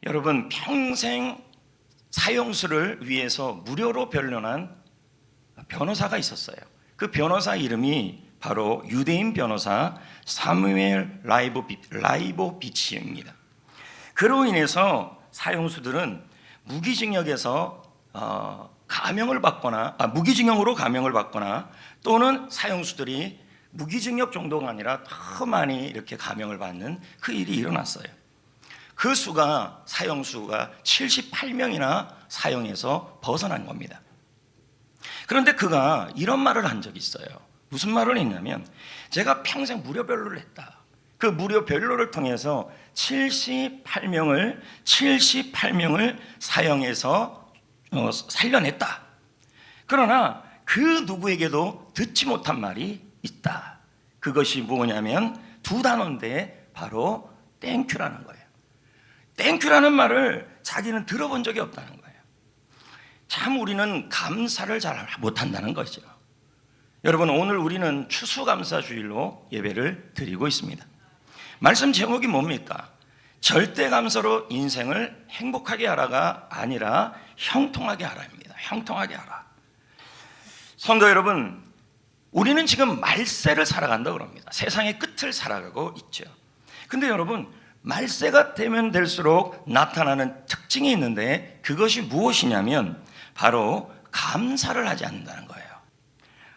여러분, 평생 사형수를 위해서 무료로 변론한 변호사가 있었어요. 그 변호사 이름이 바로 유대인 변호사 사무엘 라이보비치입니다. 그로 인해서 사형수들은 무기징역에서 무기징역으로 감형을 받거나 또는 사형수들이 무기징역 정도가 아니라 더 많이 이렇게 감형을 받는 그 일이 일어났어요. 그 수가 사형수가 78명이나 사형에서 벗어난 겁니다. 그런데 그가 이런 말을 한 적이 있어요. 무슨 말을 했냐면, 제가 평생 무료 변론을 했다. 그 무료 변론을 통해서 78명을 사형에서 살려냈다. 그러나 그 누구에게도 듣지 못한 말이 있다. 그것이 뭐냐면 두 단어인데 바로 땡큐라는 거예요. 땡큐라는 말을 자기는 들어본 적이 없다는 거예요. 참 우리는 감사를 잘 못한다는 거죠. 여러분, 오늘 우리는 추수감사주일로 예배를 드리고 있습니다. 말씀 제목이 뭡니까? 절대감사로 인생을 행복하게 하라가 아니라 형통하게 하라입니다. 형통하게 하라. 성도 여러분, 우리는 지금 말세를 살아간다고 합니다. 세상의 끝을 살아가고 있죠. 근데 여러분, 말세가 되면 될수록 나타나는 특징이 있는데 그것이 무엇이냐면 바로 감사를 하지 않는다는 거예요.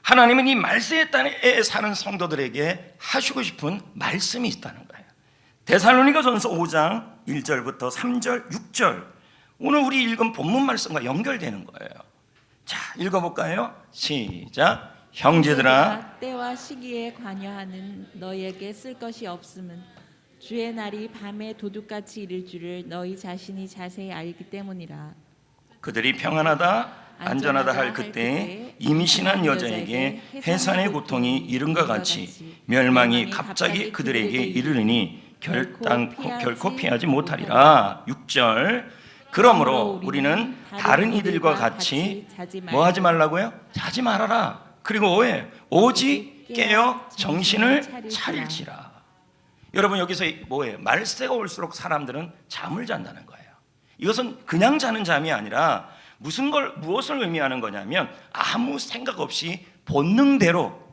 하나님은 이 말세의 땅에 사는 성도들에게 하시고 싶은 말씀이 있다는 거예요. 데살로니가전서 5장 1절부터 3절, 6절, 오늘 우리 읽은 본문 말씀과 연결되는 거예요. 자, 읽어볼까요? 시작. 형제들아, 때와 시기에 관여하는 너희에게 쓸 것이 없음은 주의 날이 밤에 도둑같이 이를 줄을 너희 자신이 자세히 알기 때문이라. 그들이 평안하다 안전하다 할 그때에 임신한 여자에게 해산의 고통이 이른과 같이 멸망이 갑자기 그들에게 이르리니 결코 피하지 못하리라. 6절. 그러므로 우리는 다른 이들과 같이 뭐 하지 말라고요? 자지 말아라. 그리고 왜? 오직 깨어 정신을 차릴지라. 여러분, 여기서 뭐예요? 말세가 올수록 사람들은 잠을 잔다는 거예요. 이것은 그냥 자는 잠이 아니라 무엇을 의미하는 거냐면 아무 생각 없이 본능대로,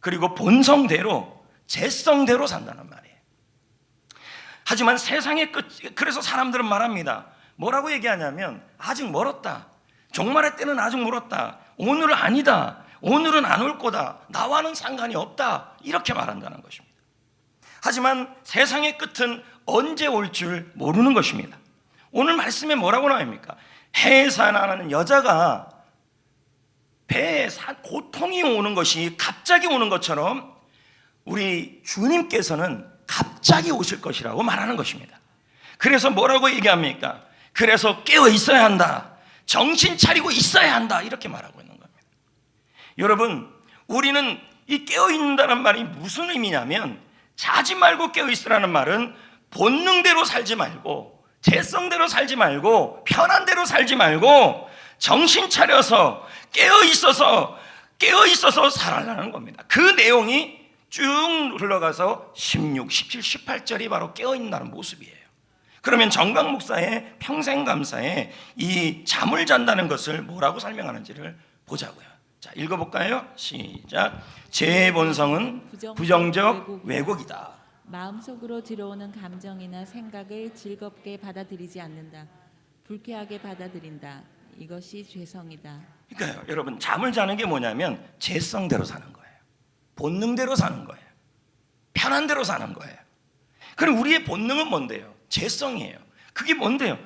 그리고 본성대로, 재성대로 산다는 말이에요. 하지만 세상의 끝, 그래서 사람들은 말합니다. 뭐라고 얘기하냐면 아직 멀었다. 종말의 때는 아직 멀었다. 오늘은 아니다. 오늘은 안 올 거다. 나와는 상관이 없다. 이렇게 말한다는 것입니다. 하지만 세상의 끝은 언제 올 줄 모르는 것입니다. 오늘 말씀에 뭐라고 나옵니까? 해산하는 여자가 배에 고통이 오는 것이 갑자기 오는 것처럼 우리 주님께서는 갑자기 오실 것이라고 말하는 것입니다. 그래서 뭐라고 얘기합니까? 그래서 깨어 있어야 한다. 정신 차리고 있어야 한다. 이렇게 말하고 있는 겁니다. 여러분, 우리는 이 깨어 있는다는 말이 무슨 의미냐면 자지 말고 깨어 있으라는 말은 본능대로 살지 말고, 재성대로 살지 말고, 편한 대로 살지 말고 정신 차려서 깨어 있어서 살아라는 겁니다. 그 내용이 쭉 흘러가서 16, 17, 18절이 바로 깨어 있다는 모습이에요. 그러면 정강 목사의 평생 감사에 이 잠을 잔다는 것을 뭐라고 설명하는지를 보자고요. 자, 읽어볼까요? 시작. 죄의 본성은 부정적 왜곡이다. 마음속으로 들어오는 감정이나 생각을 즐겁게 받아들이지 않는다. 불쾌하게 받아들인다. 이것이 죄성이다. 그러니까요, 여러분, 잠을 자는 게 뭐냐면 재성대로 사는 거예요. 본능대로 사는 거예요. 편한 대로 사는 거예요. 그럼 우리의 본능은 뭔데요? 재성이에요. 그게 뭔데요?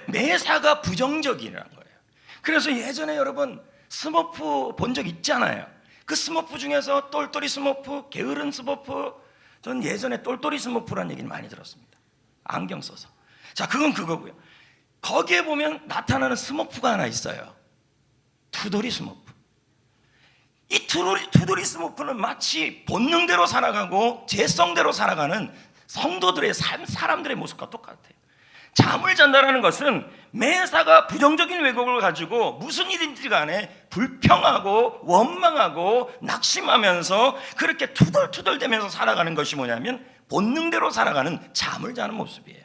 매사가 부정적이라는 거예요. 그래서 예전에 여러분 스머프 본 적 있잖아요. 그 스머프 중에서 똘똘이 스머프, 게으른 스머프, 전 예전에 똘똘이 스머프라는 얘기를 많이 들었습니다. 안경 써서. 자, 그건 그거고요. 거기에 보면 나타나는 스머프가 하나 있어요. 투덜이 스머프. 이 투덜이 스머프는 마치 본능대로 살아가고 재성대로 살아가는 성도들의 사람들의 모습과 똑같아요. 잠을 잔다는 것은 매사가 부정적인 왜곡을 가지고 무슨 일인지 간에 불평하고 원망하고 낙심하면서 그렇게 투덜투덜대면서 살아가는 것이 뭐냐면 본능대로 살아가는 잠을 자는 모습이에요.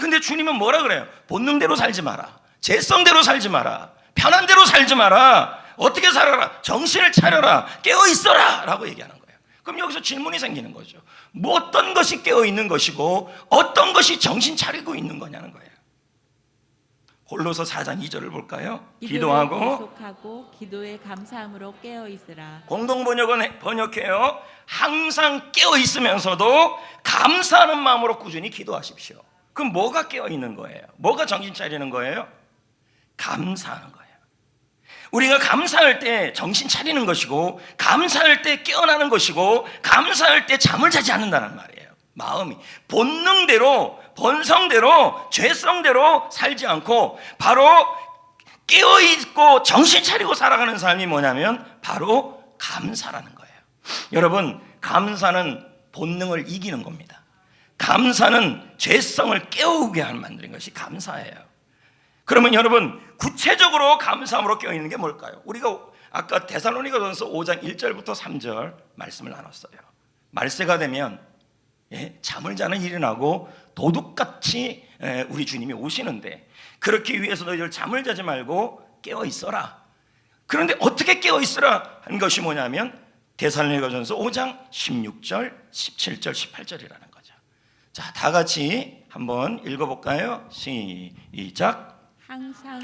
근데 주님은 뭐라 그래요? 본능대로 살지 마라, 죄성대로 살지 마라, 편한 대로 살지 마라, 어떻게 살아라, 정신을 차려라, 깨어있어라 라고 얘기하는 거예요. 그럼 여기서 질문이 생기는 거죠. 뭐 어떤 것이 깨어있는 것이고 어떤 것이 정신 차리고 있는 거냐는 거예요. 골로서 4장 2절을 볼까요? 기도하고 계속하고 기도에 감사함으로 깨어 있으라. 공동 번역은 번역해요. 항상 깨어 있으면서도 감사하는 마음으로 꾸준히 기도하십시오. 그럼 뭐가 깨어 있는 거예요? 뭐가 정신 차리는 거예요? 감사하는 거예요. 우리가 감사할 때 정신 차리는 것이고, 감사할 때 깨어나는 것이고, 감사할 때 잠을 자지 않는다는 말이에요. 마음이 본능대로, 본성대로, 죄성대로 살지 않고 바로 깨어있고 정신 차리고 살아가는 삶이 뭐냐면 바로 감사라는 거예요. 여러분, 감사는 본능을 이기는 겁니다. 감사는 죄성을 깨우게 만드는 것이 감사예요. 그러면 여러분, 구체적으로 감사함으로 깨어있는 게 뭘까요? 우리가 아까 데살로니가전서 5장 1절부터 3절 말씀을 나눴어요. 말세가 되면 잠을 자는 일이 나고 도둑같이 우리 주님이 오시는데, 그렇기 위해서 너희들 잠을 자지 말고 깨어있어라. 그런데 어떻게 깨어있으라 한 것이 뭐냐면 데살로니가전서 5장 16절, 17절, 18절이라는 거죠. 자, 다 같이 한번 읽어볼까요? 시작.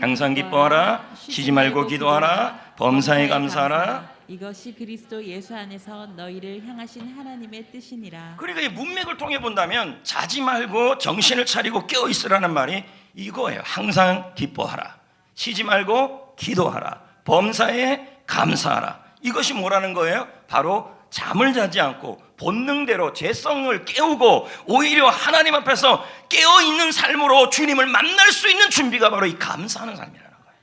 항상 기뻐하라, 쉬지 말고 기도하라, 범사에 감사하라. 이것이 그리스도 예수 안에서 너희를 향하신 하나님의 뜻이니라. 그러니까 이 문맥을 통해 본다면 자지 말고 정신을 차리고 깨어 있으라는 말이 이거예요. 항상 기뻐하라, 쉬지 말고 기도하라, 범사에 감사하라. 이것이 뭐라는 거예요? 바로 잠을 자지 않고 본능대로 죄성을 깨우고 오히려 하나님 앞에서 깨어있는 삶으로 주님을 만날 수 있는 준비가 바로 이 감사하는 삶이라는 거예요.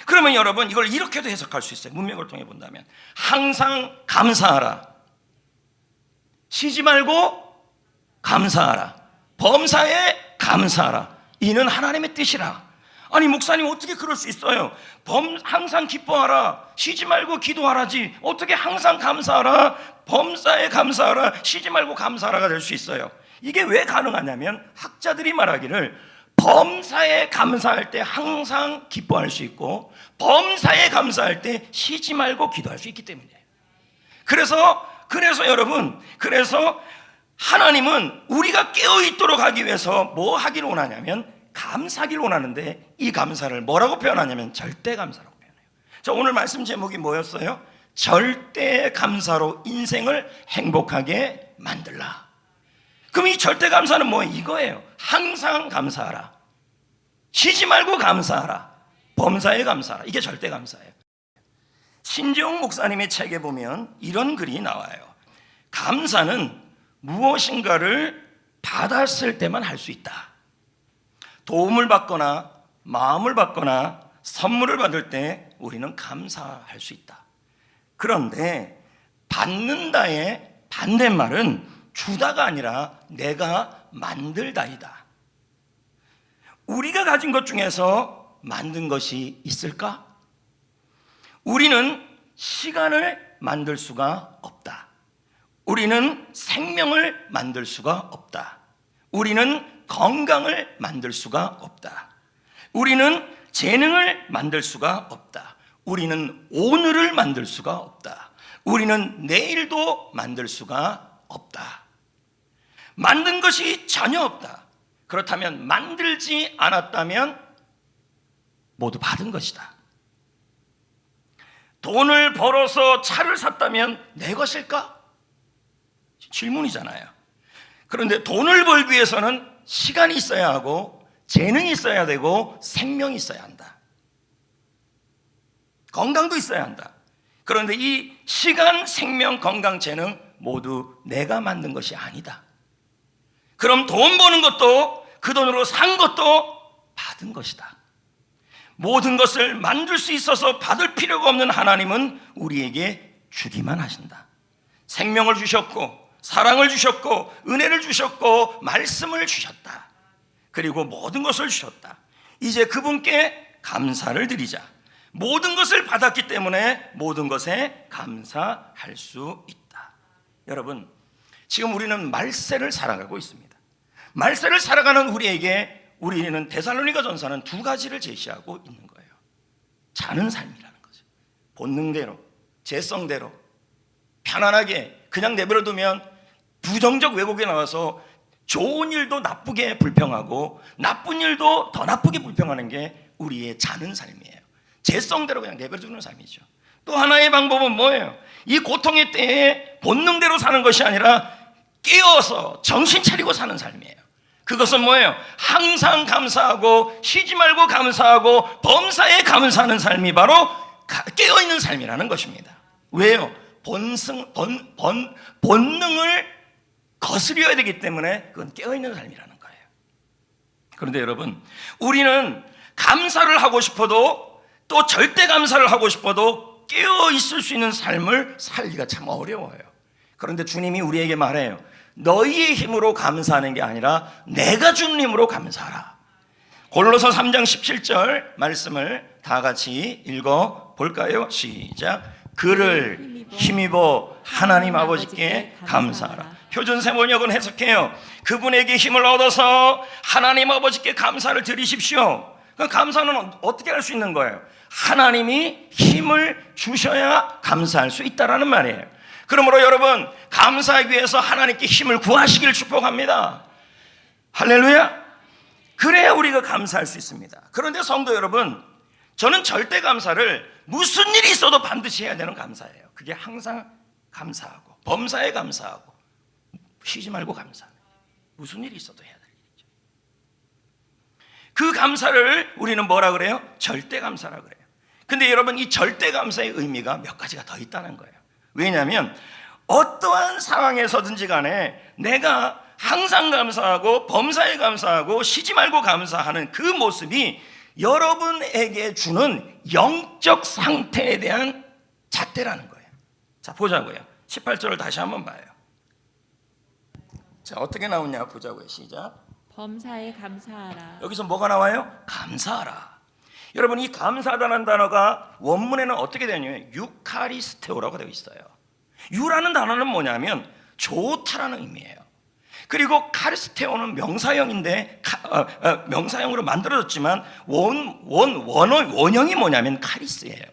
그러면 여러분, 이걸 이렇게도 해석할 수 있어요. 문맥을 통해 본다면 항상 감사하라, 쉬지 말고 감사하라, 범사에 감사하라. 이는 하나님의 뜻이라. 아니 목사님, 어떻게 그럴 수 있어요? 항상 기뻐하라, 쉬지 말고 기도하라지 어떻게 항상 감사하라, 범사에 감사하라, 쉬지 말고 감사하라가 될 수 있어요? 이게 왜 가능하냐면 학자들이 말하기를 범사에 감사할 때 항상 기뻐할 수 있고 범사에 감사할 때 쉬지 말고 기도할 수 있기 때문이에요. 그래서 여러분, 하나님은 우리가 깨어있도록 하기 위해서 뭐 하기를 원하냐면 감사하기를 원하는데, 이 감사를 뭐라고 표현하냐면 절대 감사라고 표현해요. 자, 오늘 말씀 제목이 뭐였어요? 절대 감사로 인생을 행복하게 만들라. 그럼 이 절대 감사는 뭐예요? 이거예요. 항상 감사하라, 쉬지 말고 감사하라, 범사에 감사하라. 이게 절대 감사예요. 신재용 목사님의 책에 보면 이런 글이 나와요. 감사는 무엇인가를 받았을 때만 할 수 있다. 도움을 받거나 마음을 받거나 선물을 받을 때 우리는 감사할 수 있다. 그런데 받는다의 반대말은 주다가 아니라 내가 만들다이다. 우리가 가진 것 중에서 만든 것이 있을까? 우리는 시간을 만들 수가 없다. 우리는 생명을 만들 수가 없다. 우리는 건강을 만들 수가 없다. 우리는 재능을 만들 수가 없다. 우리는 오늘을 만들 수가 없다. 우리는 내일도 만들 수가 없다. 만든 것이 전혀 없다. 그렇다면 만들지 않았다면 모두 받은 것이다. 돈을 벌어서 차를 샀다면 내 것일까? 질문이잖아요. 그런데 돈을 벌기 위해서는 시간이 있어야 하고 재능이 있어야 되고 생명이 있어야 한다. 건강도 있어야 한다. 그런데 이 시간, 생명, 건강, 재능 모두 내가 만든 것이 아니다. 그럼 돈 버는 것도 그 돈으로 산 것도 받은 것이다. 모든 것을 만들 수 있어서 받을 필요가 없는 하나님은 우리에게 주기만 하신다. 생명을 주셨고 사랑을 주셨고 은혜를 주셨고 말씀을 주셨다. 그리고 모든 것을 주셨다. 이제 그분께 감사를 드리자. 모든 것을 받았기 때문에 모든 것에 감사할 수 있다. 여러분, 지금 우리는 말세를 살아가고 있습니다. 말세를 살아가는 우리에게 우리는 데살로니가 전서는 두 가지를 제시하고 있는 거예요. 자는 삶이라는 거죠. 본능대로, 재성대로 편안하게 그냥 내버려 두면 부정적 왜곡에 나와서 좋은 일도 나쁘게 불평하고 나쁜 일도 더 나쁘게 불평하는 게 우리의 자는 삶이에요. 재성대로 그냥 내버려 두는 삶이죠. 또 하나의 방법은 뭐예요? 이 고통의 때에 본능대로 사는 것이 아니라 깨어서 정신 차리고 사는 삶이에요. 그것은 뭐예요? 항상 감사하고 쉬지 말고 감사하고 범사에 감사하는 삶이 바로 깨어있는 삶이라는 것입니다. 왜요? 본능을 거스려야 되기 때문에 그건 깨어있는 삶이라는 거예요. 그런데 여러분, 우리는 감사를 하고 싶어도 또 절대 감사를 하고 싶어도 깨어있을 수 있는 삶을 살기가 참 어려워요. 그런데 주님이 우리에게 말해요. 너희의 힘으로 감사하는 게 아니라 내가 준 힘으로 감사하라. 골로서 3장 17절 말씀을 다 같이 읽어볼까요? 시작. 그를 힘입어 하나님 아버지께 감사하라. 표준세 번역은 해석해요. 그분에게 힘을 얻어서 하나님 아버지께 감사를 드리십시오. 그 감사는 어떻게 할 수 있는 거예요? 하나님이 힘을 주셔야 감사할 수 있다라는 말이에요. 그러므로 여러분, 감사하기 위해서 하나님께 힘을 구하시길 축복합니다. 할렐루야. 그래야 우리가 감사할 수 있습니다. 그런데 성도 여러분, 저는 절대 감사를 무슨 일이 있어도 반드시 해야 되는 감사예요. 그게 항상 감사하고 범사에 감사하고 쉬지 말고 감사하는, 무슨 일이 있어도 해야 될 일이죠. 그 감사를 우리는 뭐라 그래요? 절대 감사라 그래요. 근데 여러분, 이 절대 감사의 의미가 몇 가지가 더 있다는 거예요. 왜냐하면 어떠한 상황에서든지 간에 내가 항상 감사하고 범사에 감사하고 쉬지 말고 감사하는 그 모습이 여러분에게 주는 영적 상태에 대한 잣대라는 거예요. 자, 보자고요. 18절을 다시 한번 봐요. 자, 어떻게 나오냐 보자고요. 시작. 범사에 감사하라. 여기서 뭐가 나와요? 감사하라. 여러분, 이 감사하다는 단어가 원문에는 어떻게 되냐면 유카리스테오라고 되어 있어요. 유라는 단어는 뭐냐면 좋다라는 의미예요. 그리고 카리스테오는 명사형인데 명사형으로 만들어졌지만 원형이 뭐냐면 카리스예요.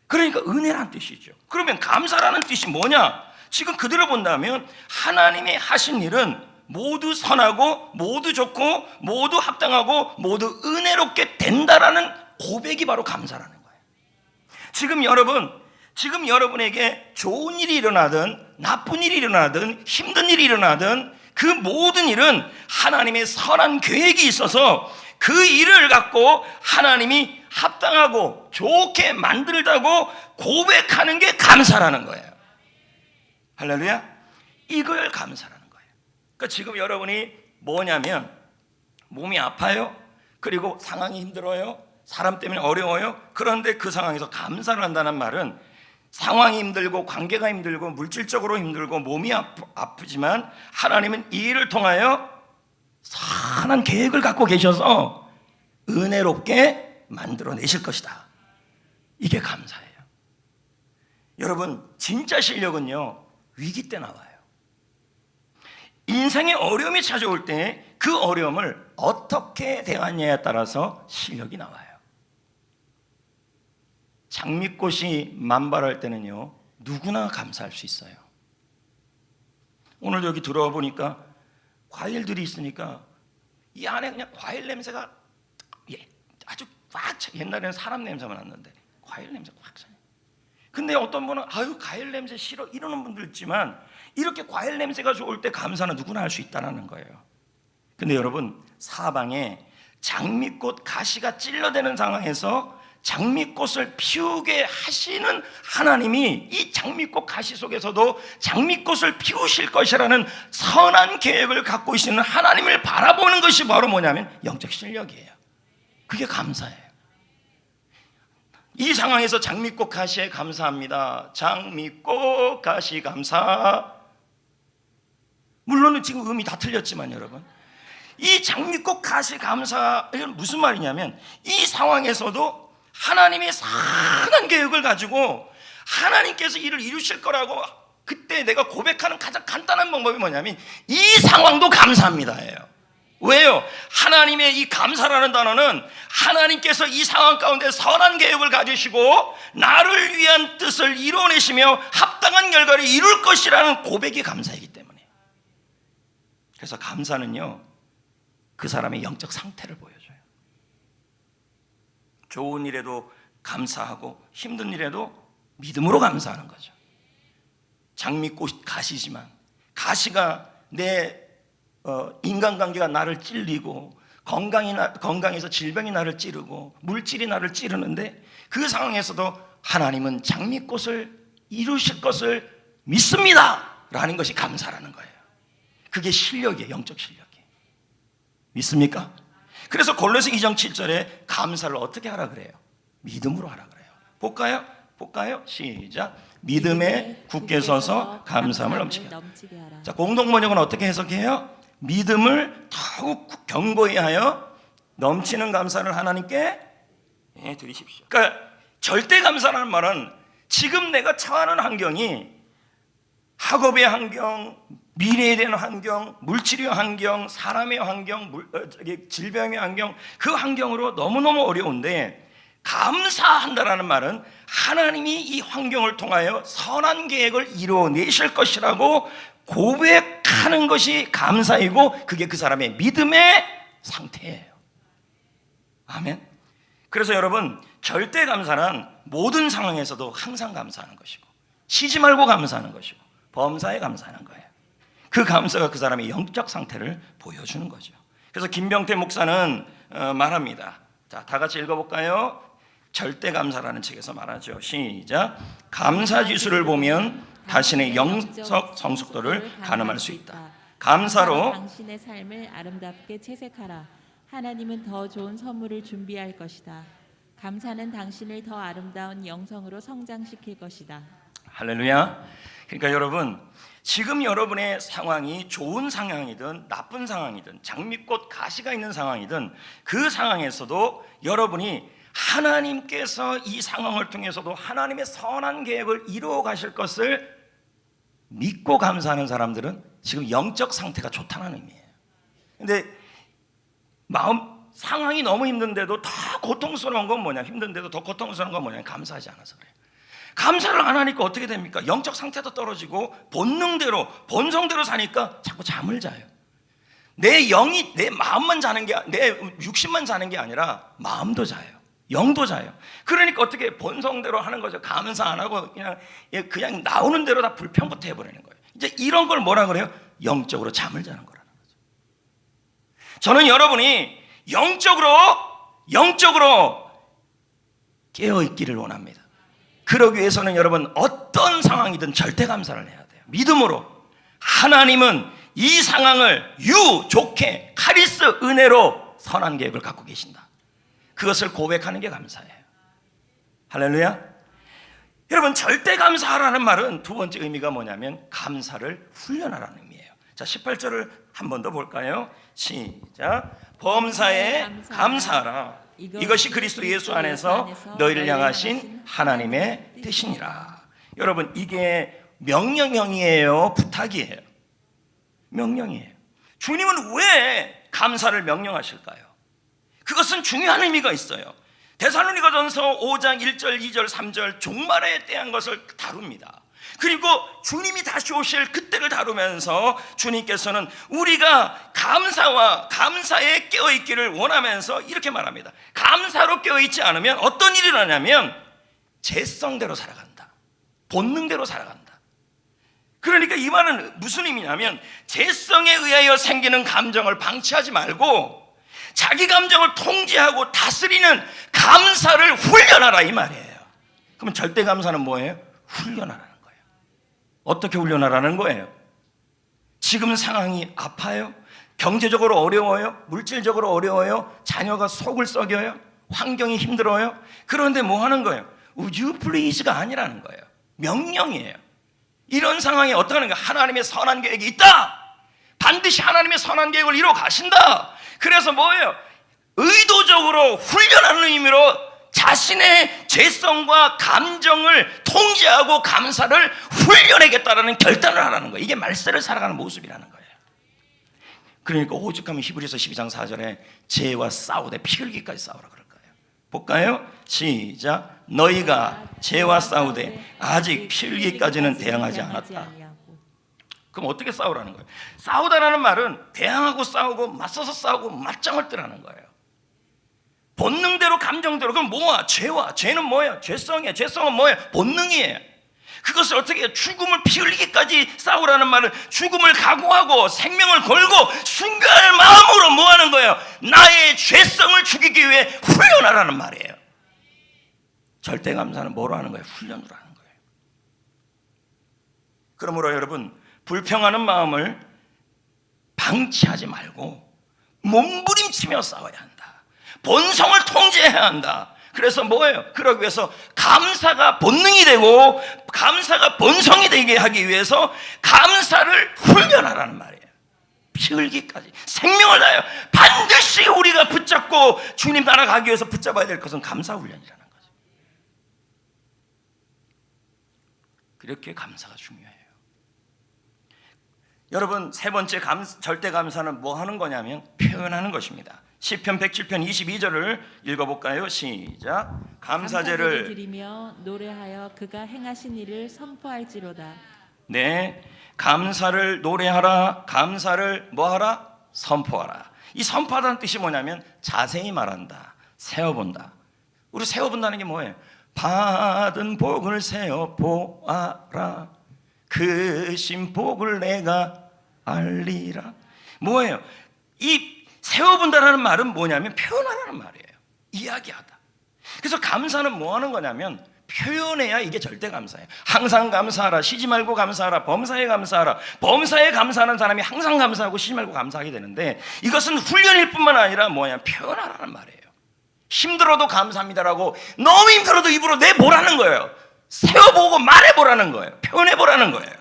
그러니까 은혜란 뜻이죠. 그러면 감사라는 뜻이 뭐냐? 지금 그대로 본다면 하나님이 하신 일은 모두 선하고 모두 좋고 모두 합당하고 모두 은혜롭게 된다라는 고백이 바로 감사라는 거예요. 지금 여러분에게 좋은 일이 일어나든 나쁜 일이 일어나든 힘든 일이 일어나든 그 모든 일은 하나님의 선한 계획이 있어서 그 일을 갖고 하나님이 합당하고 좋게 만들다고 고백하는 게 감사라는 거예요. 할렐루야. 이걸 감사라는 거예요. 그러니까 지금 여러분이 뭐냐면 몸이 아파요. 그리고 상황이 힘들어요. 사람 때문에 어려워요. 그런데 그 상황에서 감사를 한다는 말은 상황이 힘들고 관계가 힘들고 물질적으로 힘들고 몸이 아프지만 하나님은 이 일을 통하여 선한 계획을 갖고 계셔서 은혜롭게 만들어내실 것이다. 이게 감사예요. 여러분, 진짜 실력은요, 위기 때 나와요. 인생의 어려움이 찾아올 때 그 어려움을 어떻게 대하느냐에 따라서 실력이 나와요. 장미꽃이 만발할 때는요, 누구나 감사할 수 있어요. 오늘 여기 들어와 보니까 과일들이 있으니까 이 안에 그냥 과일 냄새가 아주 꽉 차. 옛날에는 사람 냄새만 났는데 과일 냄새가 꽉 차요. 근데 어떤 분은 아유 과일 냄새 싫어 이러는 분들 있지만 이렇게 과일 냄새가 좋을 때 감사는 누구나 할 수 있다는 거예요. 근데 여러분, 사방에 장미꽃 가시가 찔러대는 상황에서 장미꽃을 피우게 하시는 하나님이 이 장미꽃 가시 속에서도 장미꽃을 피우실 것이라는 선한 계획을 갖고 계시는 하나님을 바라보는 것이 바로 뭐냐면 영적 실력이에요. 그게 감사예요. 이 상황에서 장미꽃 가시에 감사합니다. 장미꽃 가시 감사. 물론 지금 음이 다 틀렸지만 여러분, 이 장미꽃 가시 감사, 이건 무슨 말이냐면 이 상황에서도 하나님의 선한 계획을 가지고 하나님께서 일을 이루실 거라고 그때 내가 고백하는 가장 간단한 방법이 뭐냐면 이 상황도 감사합니다예요. 왜요? 하나님의 이 감사라는 단어는 하나님께서 이 상황 가운데 선한 계획을 가지시고 나를 위한 뜻을 이뤄내시며 합당한 결과를 이룰 것이라는 고백이 감사이기 때문에. 그래서 감사는요, 그 사람의 영적 상태를 보여줘요. 좋은 일에도 감사하고 힘든 일에도 믿음으로 감사하는 거죠. 장미꽃 가시지만 가시가 내 인간관계가 나를 찔리고 건강에서 질병이 나를 찌르고 물질이 나를 찌르는데 그 상황에서도 하나님은 장미꽃을 이루실 것을 믿습니다 라는 것이 감사라는 거예요. 그게 실력이에요. 영적 실력이에요. 믿습니까? 그래서 골로새 2장 7절에 감사를 어떻게 하라 그래요? 믿음으로 하라 그래요. 볼까요? 시작. 믿음에 굳게 서서 감사함을 넘치게 하라. 자, 공동번역은 어떻게 해석해요? 믿음을 더욱 견고히 하여 넘치는 감사를 하나님께 드리십시오. 그러니까 절대 감사라는 말은 지금 내가 처하는 환경이 학업의 환경, 미래에 대한 환경, 물질의 환경, 사람의 환경, 질병의 환경, 그 환경으로 너무너무 어려운데 감사한다라는 말은 하나님이 이 환경을 통하여 선한 계획을 이루어내실 것이라고 고백하는 것이 감사이고 그게 그 사람의 믿음의 상태예요. 아멘. 그래서 여러분, 절대 감사는 모든 상황에서도 항상 감사하는 것이고 쉬지 말고 감사하는 것이고 범사에 감사하는 거예요. 그 감사가 그 사람의 영적 상태를 보여주는 거죠. 그래서 김병태 목사는 말합니다. 자, 다 같이 읽어볼까요? 절대 감사라는 책에서 말하죠. 시작. 감사 지수를 보면 자신의 영적 성숙도를 가늠할 수 있다. 감사로 당신의 삶을 아름답게 채색하라. 하나님은 더 좋은 선물을 준비할 것이다. 감사는 당신을 더 아름다운 영성으로 성장시킬 것이다. 할렐루야. 그러니까 여러분, 지금 여러분의 상황이 좋은 상황이든 나쁜 상황이든 장미꽃 가시가 있는 상황이든 그 상황에서도 여러분이 하나님께서 이 상황을 통해서도 하나님의 선한 계획을 이루어 가실 것을 믿고 감사하는 사람들은 지금 영적 상태가 좋다는 의미예요. 근데 상황이 너무 힘든데도 더 고통스러운 건 뭐냐? 힘든데도 더 고통스러운 건 뭐냐? 감사하지 않아서 그래요. 감사를 안 하니까 어떻게 됩니까? 영적 상태도 떨어지고 본능대로 본성대로 사니까 자꾸 잠을 자요. 내 영이 내 마음만 자는 게 내 육신만 자는 게 아니라 마음도 자요. 영도 자요. 그러니까 어떻게 본성대로 하는 거죠. 감사 안 하고 그냥 나오는 대로 다 불평부터 해버리는 거예요. 이제 이런 걸 뭐라 그래요? 영적으로 잠을 자는 거라는 거죠. 저는 여러분이 영적으로 깨어 있기를 원합니다. 그러기 위해서는 여러분 어떤 상황이든 절대 감사를 해야 돼요. 믿음으로 하나님은 이 상황을 좋게 카리스 은혜로 선한 계획을 갖고 계신다. 그것을 고백하는 게 감사예요. 할렐루야. 여러분, 절대 감사하라는 말은 두 번째 의미가 뭐냐면 감사를 훈련하라는 의미예요. 자, 18절을 한 번 더 볼까요? 시작. 범사에 감사하라. 이것이 그리스도 예수 안에서 너희를 향하신 하나님의 뜻이니라. 여러분, 이게 명령형이에요, 부탁이에요? 명령이에요. 주님은 왜 감사를 명령하실까요? 그것은 중요한 의미가 있어요. 데살로니가전서 5장 1절, 2절, 3절 종말에 대한 것을 다룹니다. 그리고 주님이 다시 오실 그때를 다루면서 주님께서는 우리가 감사와 감사에 깨어있기를 원하면서 이렇게 말합니다. 감사로 깨어있지 않으면 어떤 일이 일어나냐면 죄성대로 살아간다. 본능대로 살아간다. 그러니까 이 말은 무슨 의미냐면 죄성에 의하여 생기는 감정을 방치하지 말고 자기 감정을 통제하고 다스리는 감사를 훈련하라 이 말이에요. 그러면 절대 감사는 뭐예요? 훈련하라는 거예요. 어떻게 훈련하라는 거예요? 지금 상황이 아파요? 경제적으로 어려워요? 물질적으로 어려워요? 자녀가 속을 썩여요? 환경이 힘들어요? 그런데 뭐 하는 거예요? Would you please가 아니라는 거예요. 명령이에요. 이런 상황에 어떻게 하는 거예요? 하나님의 선한 계획이 있다. 반드시 하나님의 선한 계획을 이루어 가신다. 그래서 뭐예요? 의도적으로 훈련하는 의미로 자신의 죄성과 감정을 통제하고 감사를 훈련하겠다라는 결단을 하라는 거예요. 이게 말세를 살아가는 모습이라는 거예요. 그러니까 오죽하면 히브리서 12장 4절에 죄와 싸우되 피 흘기까지 싸우라 그럴 거예요. 볼까요? 시작. 너희가 죄와 싸우되 아직 피 흘기까지는 대항하지 않았다. 그럼 어떻게 싸우라는 거예요? 싸우다라는 말은 대항하고 싸우고 맞서서 싸우고 맞짱을 뜨라는 거예요. 본능대로 감정대로. 그럼 뭐야? 죄는 뭐예요? 죄성이에요. 죄성은 뭐예요? 본능이에요. 그것을 어떻게 해요? 죽음을 피 흘리기까지 싸우라는 말은 죽음을 각오하고 생명을 걸고 순결 마음으로 뭐 하는 거예요? 나의 죄성을 죽이기 위해 훈련하라는 말이에요. 절대 감사는 뭐로 하는 거예요? 훈련으로 하는 거예요. 그러므로 여러분, 불평하는 마음을 방치하지 말고 몸부림치며 싸워야 한다. 본성을 통제해야 한다. 그래서 뭐예요? 그러기 위해서 감사가 본능이 되고 감사가 본성이 되게 하기 위해서 감사를 훈련하라는 말이에요. 피 흘기까지 생명을 다하여 반드시 우리가 붙잡고 주님 나라 가기 위해서 붙잡아야 될 것은 감사 훈련이라는 거죠. 그렇게 감사가 중요해요. 여러분, 세 번째 절대 감사는 뭐 하는 거냐면 표현하는 것입니다. 시편 107편 22절을 읽어볼까요? 시작. 감사제를 드리며 노래하여 그가 행하신 일을 선포할지로다. 네, 감사를 노래하라. 감사를 뭐하라? 선포하라. 이 선포하다는 뜻이 뭐냐면 자세히 말한다, 세어본다. 우리 세어본다는 게 뭐예요? 받은 복을 세어보아라. 그 신복을 내가 알리라. 뭐예요? 이 세워본다라는 말은 뭐냐면 표현하라는 말이에요. 이야기하다. 그래서 감사는 뭐 하는 거냐면 표현해야 이게 절대 감사예요. 항상 감사하라. 쉬지 말고 감사하라. 범사에 감사하라. 범사에 감사하는 사람이 항상 감사하고 쉬지 말고 감사하게 되는데, 이것은 훈련일 뿐만 아니라 뭐냐, 표현하라는 말이에요. 힘들어도 감사합니다라고, 너무 힘들어도 입으로 내보라는 거예요. 세워보고 말해보라는 거예요. 표현해보라는 거예요.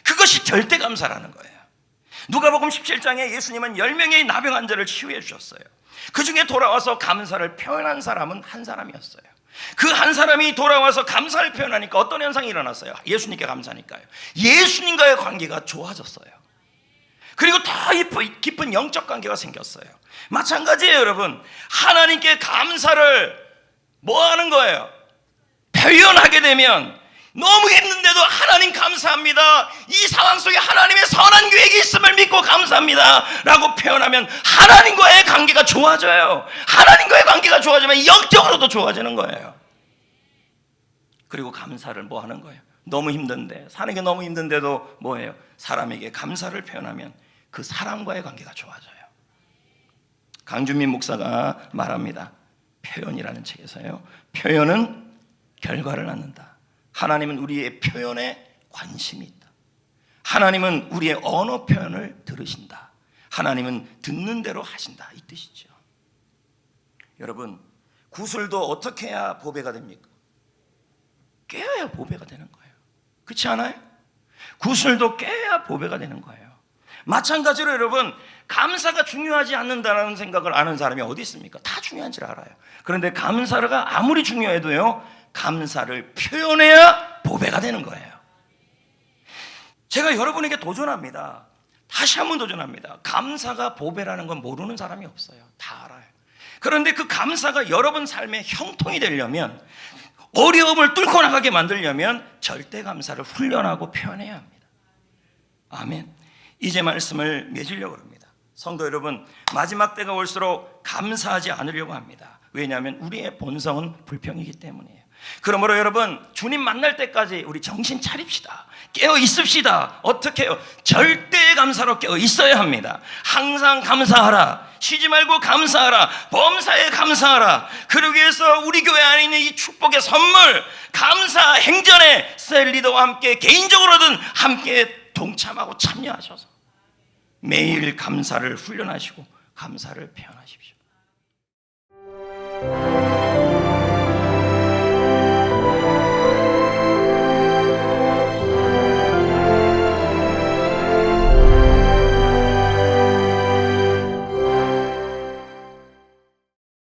그것이 절대 감사라는 거예요. 누가복음 17장에 예수님은 10명의 나병 환자를 치유해 주셨어요. 그 중에 돌아와서 감사를 표현한 사람은 한 사람이었어요. 그 한 사람이 돌아와서 감사를 표현하니까 어떤 현상이 일어났어요? 예수님께 감사하니까요. 예수님과의 관계가 좋아졌어요. 그리고 더 깊은 영적 관계가 생겼어요. 마찬가지예요, 여러분. 하나님께 감사를 뭐 하는 거예요? 표현하게 되면, 너무 힘든데도 하나님 감사합니다, 이 상황 속에 하나님의 선한 계획이 있음을 믿고 감사합니다 라고 표현하면 하나님과의 관계가 좋아져요. 하나님과의 관계가 좋아지면 영적으로도 좋아지는 거예요. 그리고 감사를 뭐 하는 거예요? 너무 힘든데, 사는 게 너무 힘든데도 뭐예요? 사람에게 감사를 표현하면 그 사람과의 관계가 좋아져요. 강준민 목사가 말합니다. 표현이라는 책에서요, 표현은 결과를 낳는다. 하나님은 우리의 표현에 관심이 있다. 하나님은 우리의 언어 표현을 들으신다. 하나님은 듣는 대로 하신다, 이 뜻이죠. 여러분, 구슬도 어떻게 해야 보배가 됩니까? 깨어야 보배가 되는 거예요. 그렇지 않아요? 구슬도 깨야 보배가 되는 거예요. 마찬가지로 여러분, 감사가 중요하지 않는다는 생각을 아는 사람이 어디 있습니까? 다 중요한 줄 알아요. 그런데 감사가 아무리 중요해도요, 감사를 표현해야 보배가 되는 거예요. 제가 여러분에게 도전합니다. 다시 한번 도전합니다. 감사가 보배라는 건 모르는 사람이 없어요. 다 알아요. 그런데 그 감사가 여러분 삶의 형통이 되려면, 어려움을 뚫고 나가게 만들려면 절대 감사를 훈련하고 표현해야 합니다. 아멘. 이제 말씀을 맺으려고 합니다. 성도 여러분, 마지막 때가 올수록 감사하지 않으려고 합니다. 왜냐하면 우리의 본성은 불평이기 때문이에요. 그러므로 여러분, 주님 만날 때까지 우리 정신 차립시다. 깨어 있읍시다. 어떻게 해요? 절대 감사로 깨어 있어야 합니다. 항상 감사하라. 쉬지 말고 감사하라. 범사에 감사하라. 그러기 위해서 우리 교회 안에 있는 이 축복의 선물, 감사 행전에 셀리더와 함께 개인적으로든 함께 동참하고 참여하셔서 매일 감사를 훈련하시고 감사를 표현하십시오.